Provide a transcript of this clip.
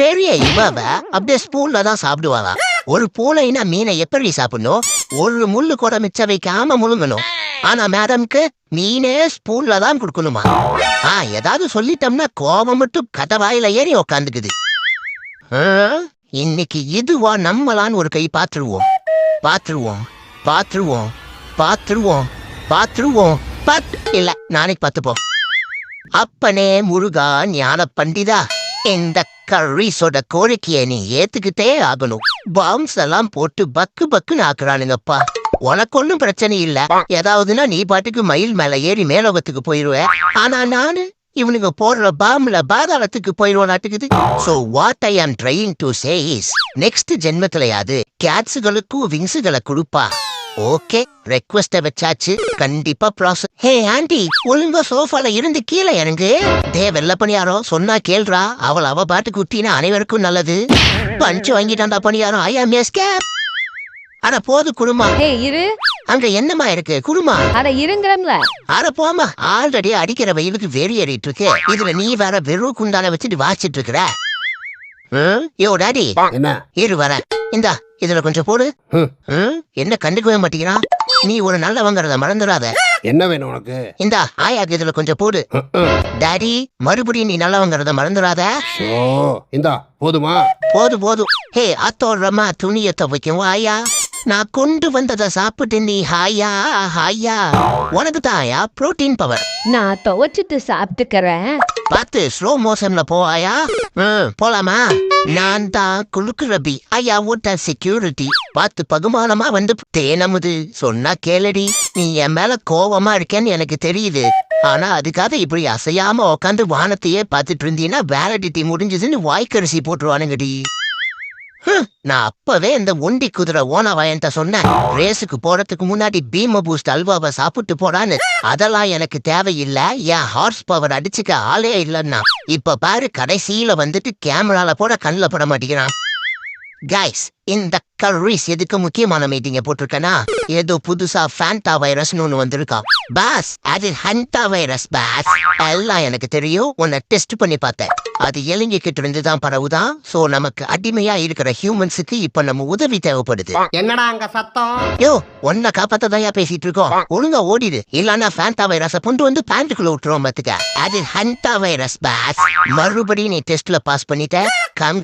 பெரிய இவ அப்படியே ஸ்பூன்ல தான் சாப்பிடுவாங்க. ஒரு பூனைனா மீனை எப்படி சாப்பிடணும்? ஒரு முள்ளு கூட மிச்சம் வைக்காம முழுங்கணும். ஆனா மேடம்க்கு மீனே ஸ்பூன்ல தான் கொடுக்கணுமா? ஏதாவது சொல்லிட்டோம்னா கோபம் மட்டும் கதவாயில ஏறி உக்காந்துக்குது. இன்னைக்கு இதுவா நம்மளான்னு ஒரு கை பாத்துருவோம். இல்ல நாளைக்கு பார்த்துப்போம். அப்பனே முருகா ஞான பண்டிதா, இந்த கர்ரீஸோட கோரிக்கையை நீ ஏத்துக்கிட்டே ஆகணும். பாம்ஸ் எல்லாம் போட்டு பக்கு பக்குன்னு ஆக்குறானுங்கப்பா. உனக்கு ஒன்னும் பிரச்சனை இல்ல, ஏதாவதுன்னா நீ பாட்டுக்கு மயில் மேல ஏறி மேலோகத்துக்கு போயிருவ. ஆனா நானு இவனுங்க போடுற பாம்ல பாதாளத்துக்கு போயிருவாட்டுக்குது. So what I am trying to say is, next ஜென்மத்திலயாவது கேட்ஸுகளுக்கும் விங்ஸுகளை கொடுப்பா. ஓகே, ரெக்வெஸ்ட வச்சாச்சு, கண்டிப்பா ப்ராசஸ். ஹே ஆண்டி, ஒழுங்கா சோஃபால இருந்து கீழே இறங்கு. வெள்ள பணியாரோ சொன்னா கேள்றா. அவ பாட்டு குட்டினா அனைவருக்கும் நல்லது. பஞ்சு வாங்கிட்டான்டா பணியாரம். ஐ ஆம் எஸ்கேப். அட போது குடுமா. இரு, அங்க என்னமா இருக்கு குடுமா? அட இருங்கறம்ல. அட போமா, ஆல்ரெடி அடிக்கிற வெயிலுக்கு வெறி ஏறிட்டு இருக்கு. இதுல நீ வேற வெறும் குண்டான வச்சுட்டு வாச்சிட்டு இருக்கிற. யோ டாடி, என்ன இரு வர. இந்தா இதுல கொஞ்சம் போடு. என்ன கண்டுக்கவே மாட்டேங்கிறான்? நீ ஒரு நல்லவங்கிறத மறந்துடாத. என்ன வேணும் உனக்கு? இந்தா ஆயாக்கு இதுல கொஞ்சம் போடு. டாடி, மறுபடியும் நீ நல்லவங்கிறத மறந்துடாத. இந்தா போதுமா? போதும். ஹே அத்தோடுறமா துணியை துவைக்கும் ஆயா. நான் கொண்டு வந்ததை சாப்பிட்டு நீ ஹாயா. உனக்கு தாயா புரோட்டீன் பவர். நான் துவைச்சிட்டு சாப்பிட்டுக்கிறேன். பார்த்து ஸ்லோ மோஷன்ல போவாயா? போலாமா? நான் தான் குலுக்கு ரபி. ஐயா ஓட்ட செக்யூரிட்டி. பார்த்து பகுமானமா வந்து தேனமுது சொன்னா கேளடி. நீ என் மேல கோவமா இருக்கேன்னு எனக்கு தெரியுது. ஆனா அதுக்காக இப்படி அசையாம உக்காந்து வானத்தையே பார்த்துட்டு இருந்தீங்கன்னா வேலிடிட்டி முடிஞ்சதுன்னு வாய்க்கரிசி போட்டுருவானுங்கடி. நான் அப்பவே இந்த ஒண்டி குதிரை ஓனவாயன்ட்ட சொன்னேன், ரேஸுக்கு போறதுக்கு முன்னாடி பீம பூஸ்ட் அல்வாவை சாப்பிட்டு போடான்னு. அதெல்லாம் எனக்கு தேவையில்லை, என் ஹார்ஸ் பவர் அடிச்சுக்க ஆளே இல்லைன்னா. இப்ப பாரு, கடைசியில வந்துட்டு கேமரால போட கண்ணில் பட மாட்டேங்கிறான். கைஸ், இந்த கர்ரீஸ் எதுக்கு முக்கியமான மீட்டிங்க போட்டிருக்கனா, ஏதோ புதுசா ஃபேண்டா வைரஸ்னு ஒண்ணு வந்திருக்கான். பாஸ், அது ஹண்டா வைரஸ் பாஸ். எல்லாம் எனக்கு தெரியும், உன்னை டெஸ்ட் பண்ணி பார்த்தேன். அது எலிங்கிட்டு இருந்துதான் பரவுதான். சோ நமக்கு அடிமையா இருக்கிற ஹியூமன்ஸுக்கு இப்ப நம்ம உதவி தேவைப்படுது. என்னடா அங்க சத்தம்? யோ, உன்னை காப்பாத்ததான் பேசிட்டு இருக்கோம். ஒழுங்கா ஓடிடு, இல்லன்னா ஃபேண்டா வைரஸ கொண்டு வந்து பேண்ட்டுக்குள்ள விட்டுருவோம் பாத்துக்க. அது ஹண்டா வைரஸ் பாஸ். மறுபடியும் நீ டெஸ்ட்ல பாஸ் பண்ணிட்ட. கம்